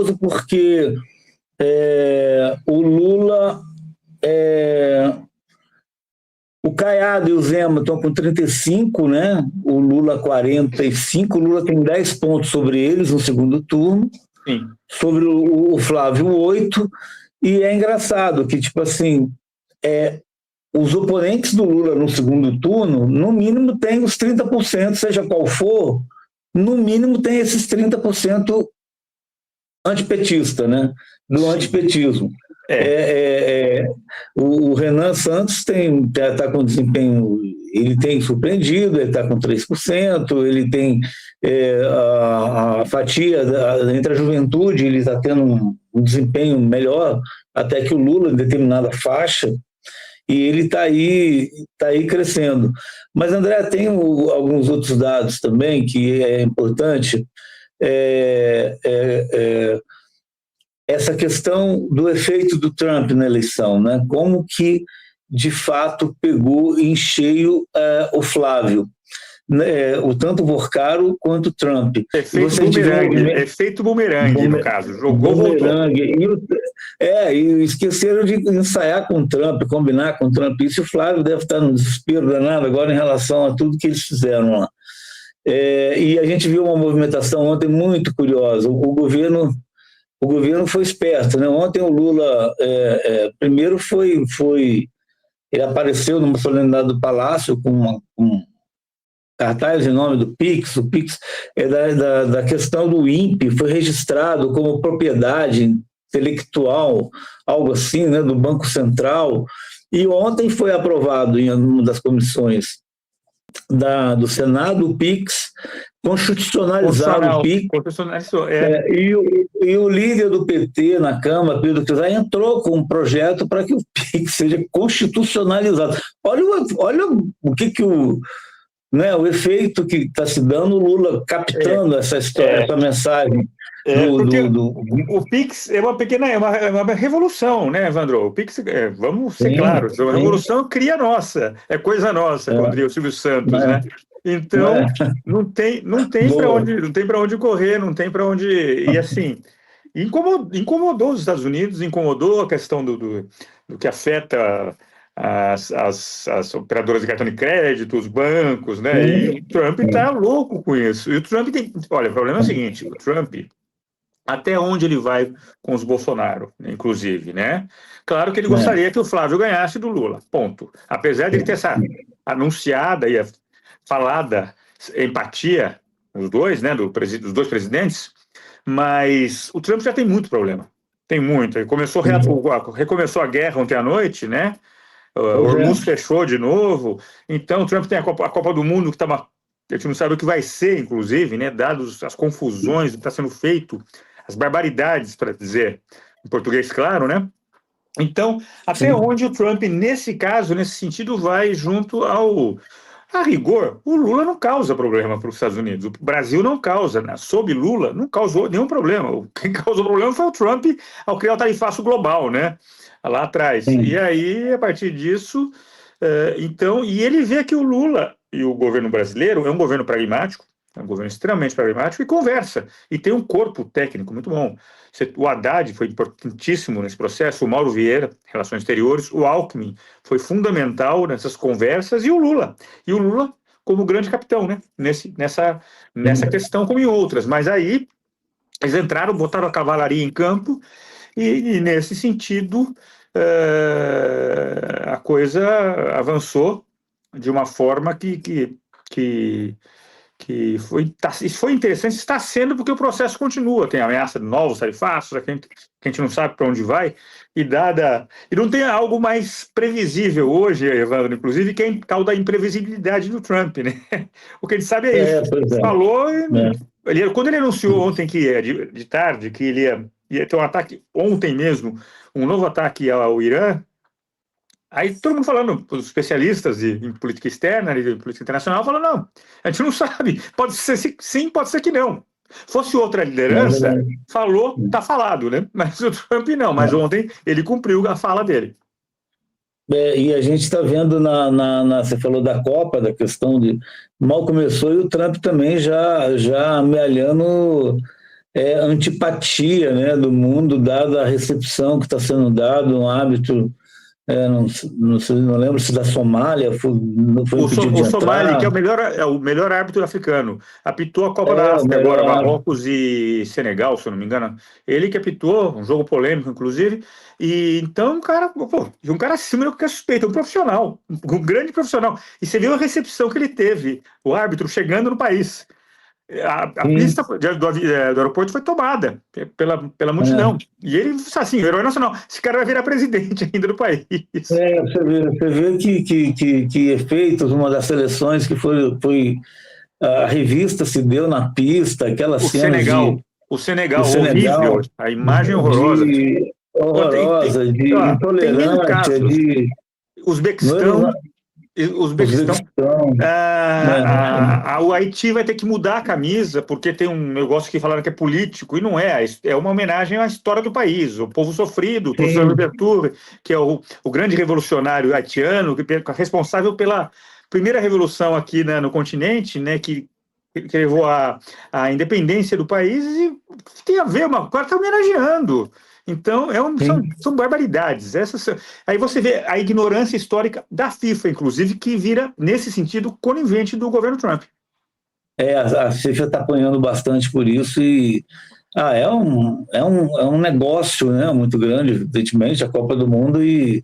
curioso porque o Lula, o Caiado e o Zema estão com 35, né? O Lula 45, o Lula tem 10 pontos sobre eles no segundo turno, Sim. sobre o Flávio 8, e é engraçado que, tipo assim, os oponentes do Lula no segundo turno, no mínimo tem os 30%, seja qual for, no mínimo tem esses 30% antipetista, né? Do antipetismo. O Renan Santos está com desempenho, ele tem surpreendido, ele está com 3%, ele tem a fatia entre a juventude, ele está tendo um desempenho melhor até que o Lula em determinada faixa, e ele está aí crescendo. Mas, André, tem alguns outros dados também que é importante. Essa questão do efeito do Trump na eleição, né? Como que, de fato, pegou em cheio o Flávio, tanto o Vorcaro quanto o Trump. Efeito bumerangue, no caso. Jogou, bumerangue, voltou. E esqueceram de ensaiar com o Trump, combinar com o Trump. Isso o Flávio deve estar no desespero danado agora em relação a tudo que eles fizeram lá. E a gente viu uma movimentação ontem muito curiosa. O governo foi esperto, né? Ontem o Lula, primeiro ele apareceu numa solenidade do Palácio com cartaz em nome do PIX. O PIX é da questão do INPE, foi registrado como propriedade intelectual, algo assim, né, do Banco Central, e ontem foi aprovado em uma das comissões do Senado o PIX, constitucionalizar o PIX, e o líder do PT na Câmara, Pedro Cruzar, entrou com um projeto para que o PIX seja constitucionalizado. Olha o que o efeito que está se dando, o Lula captando essa história, essa mensagem. O PIX é uma revolução, né, Evandro? O PIX, vamos ser claros, a revolução cria nossa, é coisa nossa, como diria o Silvio Santos, né? Então, não tem para onde correr, não tem para onde... E assim, incomodou os Estados Unidos, incomodou a questão do que afeta as operadoras de cartão de crédito, os bancos, né? E o Trump está louco com isso. E o Trump olha, o problema é o seguinte, o Trump, até onde ele vai com os Bolsonaro, inclusive, né? Claro que ele gostaria que o Flávio ganhasse do Lula, ponto. Apesar de ele ter essa anunciada e falada empatia, os dois, né, dos dois presidentes, mas o Trump já tem muito problema. Tem muito. Ele recomeçou a guerra ontem à noite, né? O Hormuz fechou de novo. Então, o Trump tem a Copa do Mundo, que a gente não sabe o que vai ser, inclusive, né? Dados as confusões que está sendo feito, as barbaridades, para dizer em português claro, né? Então, até onde o Trump, nesse caso, nesse sentido, vai junto a rigor, o Lula não causa problema para os Estados Unidos. O Brasil não causa, né? Sob Lula, não causou nenhum problema. Quem causou problema foi o Trump ao criar o tarifaço global, né? Lá atrás. E aí, a partir disso, e ele vê que o Lula e o governo brasileiro é um governo pragmático, é um governo extremamente pragmático e conversa. E tem um corpo técnico muito bom. O Haddad foi importantíssimo nesse processo, o Mauro Vieira, Relações Exteriores, o Alckmin foi fundamental nessas conversas, e o Lula. E o Lula como grande capitão, né? Nessa questão, como em outras. Mas aí eles entraram, botaram a cavalaria em campo, e nesse sentido a coisa avançou de uma forma que foi interessante, está sendo, porque o processo continua, tem ameaça de novos tarifaços, que a gente não sabe para onde vai, e não tem algo mais previsível hoje, Evandro, inclusive, que é o tal da imprevisibilidade do Trump, né? O que a gente sabe é isso. Falou, quando ele anunciou ontem, de tarde, que ele ia ter um ataque, ontem mesmo, um novo ataque ao Irã. Aí todo mundo falando, os especialistas em política externa e em política internacional, falando, não, a gente não sabe, pode ser sim, pode ser que não. Fosse outra liderança, falou, tá falado, né? Mas o Trump não, mas ontem ele cumpriu a fala dele. E a gente está vendo, você falou da Copa, da questão de mal começou, e o Trump também já amealhando antipatia, né, do mundo, dada a recepção que está sendo dada, um árbitro, não lembro se da Somália foi impedido de O Somali, que entrar. é o melhor árbitro africano, apitou a Copa da O África agora, melhor árbitro. Marrocos e Senegal, se eu não me engano. Ele que apitou, um jogo polêmico, inclusive. E então, um cara acima do que é suspeito, um profissional, um grande profissional. E você viu a recepção que ele teve, o árbitro chegando no país. A Sim, pista do aeroporto foi tomada pela multidão. E ele, assim, herói nacional. Esse cara vai virar presidente ainda do país. você vê que efeitos uma das seleções que foi a revista se deu na pista, aquelas O cenas Senegal, o do Senegal, horrível, Senegal, a imagem horrorosa. de Ó, horrorosa, de tem N intolerância, casos. de Uzbequistão, Uzbequistão, Uzbequistão, né? o Haiti vai ter que mudar a camisa, porque tem um negócio que falaram que é político, e não é, é uma homenagem à história do país, o povo sofrido, o professor Sim, Louverture, que é o grande revolucionário haitiano, que é responsável pela primeira revolução aqui, né, no continente, né, que levou à independência do país, e tem a ver, o cara está homenageando. Então, sim. são barbaridades. Aí você vê a ignorância histórica da FIFA, inclusive, que vira, nesse sentido, conivente do governo Trump. A FIFA está apanhando bastante por isso e é um negócio, né, muito grande, evidentemente, a Copa do Mundo e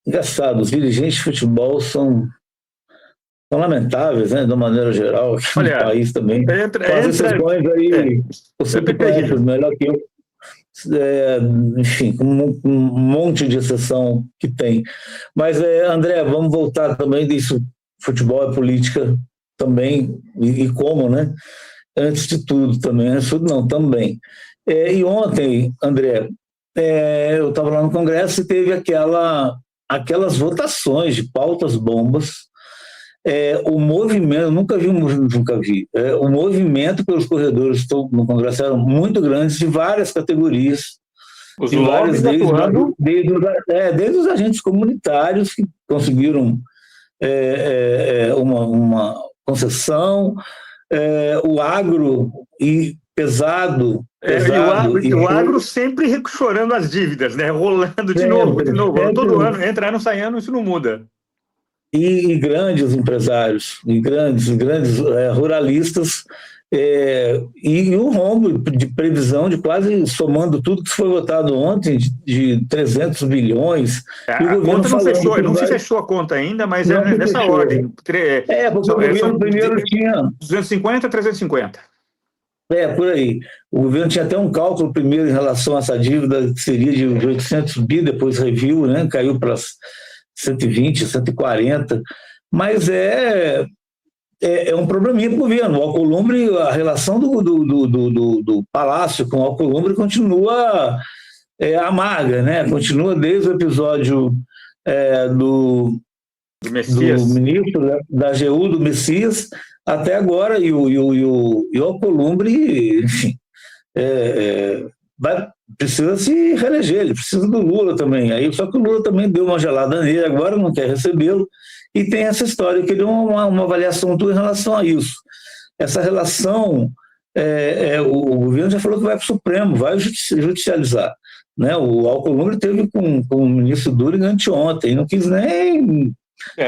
engraçado, os dirigentes de futebol são lamentáveis, né, de uma maneira geral, aqui no Olha, país também, com as entra. exceções É, aí, você que conhece terrível. melhor que eu, é, enfim, um monte de exceção que tem. Mas, André, vamos voltar também disso, futebol é política também, e como, né? Antes de tudo também, antes de tudo não, também. E ontem, André, eu estava lá no Congresso e teve aquelas votações de pautas bombas. O movimento, nunca vi. O movimento pelos corredores no Congresso eram muito grandes, de várias categorias, Os e várias lobbies atuando. desde os agentes comunitários que conseguiram uma concessão, o agro e pesado, E o agro sempre chorando as dívidas, né? Rolando de novo, de novo. Todo ano, entra ano, sai ano, isso não muda. E grandes empresários, e grandes ruralistas, e um rombo de previsão de quase, somando tudo que foi votado ontem, de 300 bilhões, e o A governo conta não falando fechou, que não se vai... fechou a conta ainda, mas Não se nessa fechou. ordem. Porque o São governo primeiro tinha... 250 a 350. Por aí. O governo tinha até um cálculo primeiro em relação a essa dívida, que seria de 800 bi, depois reviu, né, caiu para 120, 140, mas é um probleminha para o governo. O Alcolumbre, a relação do Palácio com o Alcolumbre continua amarga, né? Continua desde o episódio do ministro da AGU, do Messias, até agora, e o Alcolumbre, enfim, precisa se reeleger, ele precisa do Lula também. Aí, só que o Lula também deu uma gelada nele, agora não quer recebê-lo, e tem essa história, eu queria uma avaliação tua em relação a isso. Essa relação, o governo já falou que vai para o Supremo, vai judicializar. Né? O Alcolumbre teve com o ministro Durin anteontem, não quis nem...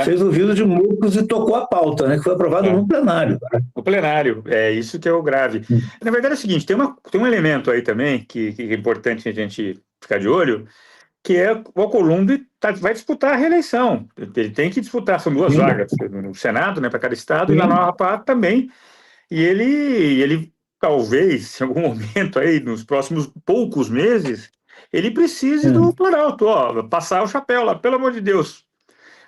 Fez ouvido de mucos e tocou a pauta, né, que foi aprovado no plenário. No plenário, é isso que é o grave. Na verdade é o seguinte, tem um elemento aí também que é importante a gente ficar de olho, que é o Alcolumbre vai disputar a reeleição. Ele tem que disputar, são duas vagas no Senado, né, para cada estado, e lá no Amapá também. E ele talvez, em algum momento aí, nos próximos poucos meses, ele precise do Planalto, passar o chapéu lá, pelo amor de Deus.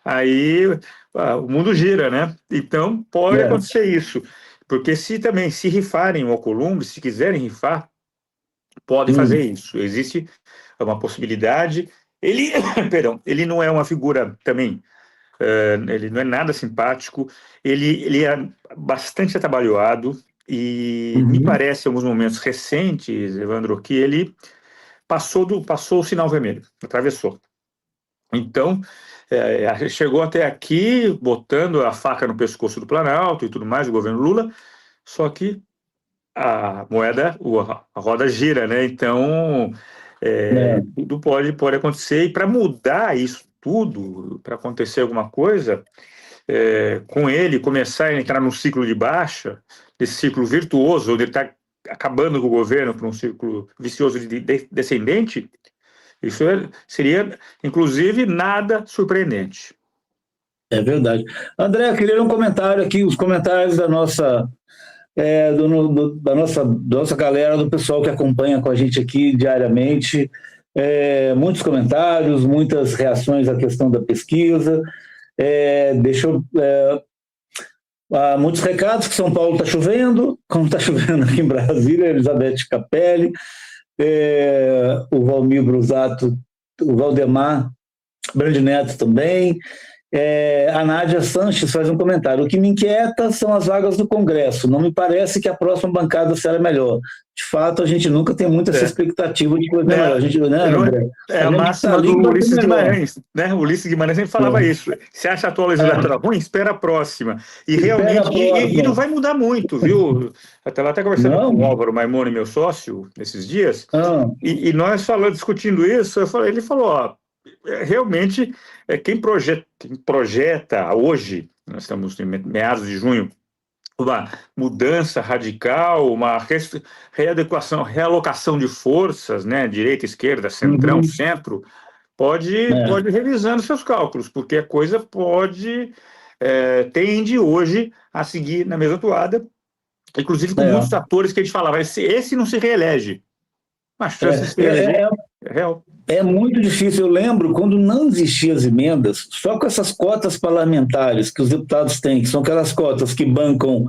Aí o mundo gira, né? Então pode acontecer isso. Porque se rifarem o Alcolumbre, se quiserem rifar, podem fazer isso. Existe uma possibilidade. Ele, perdão, ele não é uma figura também, ele não é nada simpático, ele é bastante atabalhoado e me parece, em alguns momentos recentes, Evandro, que ele passou o sinal vermelho, atravessou. Então, chegou até aqui, botando a faca no pescoço do Planalto e tudo mais, o governo Lula, só que a moeda, a roda gira, né? Então, tudo pode acontecer. E para mudar isso tudo, para acontecer alguma coisa, com ele começar a entrar num ciclo de baixa, esse ciclo virtuoso, onde ele está acabando com o governo para um ciclo vicioso descendente, isso seria, inclusive, nada surpreendente. É verdade. André, eu queria ler um comentário aqui, os comentários da nossa, da nossa galera, do pessoal que acompanha com a gente aqui diariamente. Muitos comentários, muitas reações à questão da pesquisa. Muitos recados, que São Paulo está chovendo, como está chovendo aqui em Brasília, Elizabeth Capelli, o Valmir Brusato, o Valdemar Brandineto também. A Nádia Sanches faz um comentário: o que me inquieta são as vagas do Congresso, não me parece que a próxima bancada será melhor. De fato, a gente nunca tem muita essa expectativa de coisa melhor. A gente, André? A máxima do Ulisses Guimarães, né? O Ulisses Guimarães sempre falava isso. Se acha a atual legislatura ruim, espera a próxima. E realmente, e não vai mudar muito, viu? Até conversando com o Álvaro Maimone, meu sócio, nesses dias, e nós discutindo isso, ele falou, realmente, quem projeta hoje, nós estamos em meados de junho, uma mudança radical, uma realocação de forças, né, direita, esquerda, centrão, centro, pode ir revisando seus cálculos, porque a coisa tende hoje a seguir na mesma toada, inclusive com muitos atores que a gente falava, esse não se reelege. Mas a chance de se reeleger é real. É muito difícil. Eu lembro quando não existiam as emendas, só com essas cotas parlamentares que os deputados têm, que são aquelas cotas que bancam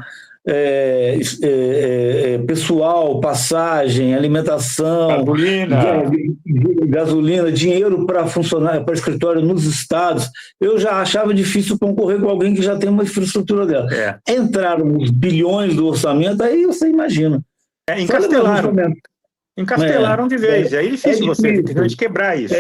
pessoal, passagem, alimentação, gasolina, dinheiro para funcionário, para escritório nos estados, eu já achava difícil concorrer com alguém que já tem uma infraestrutura dela. Entraram os bilhões do orçamento, aí você imagina. Encastelaram de vez, aí é difícil você quebrar isso.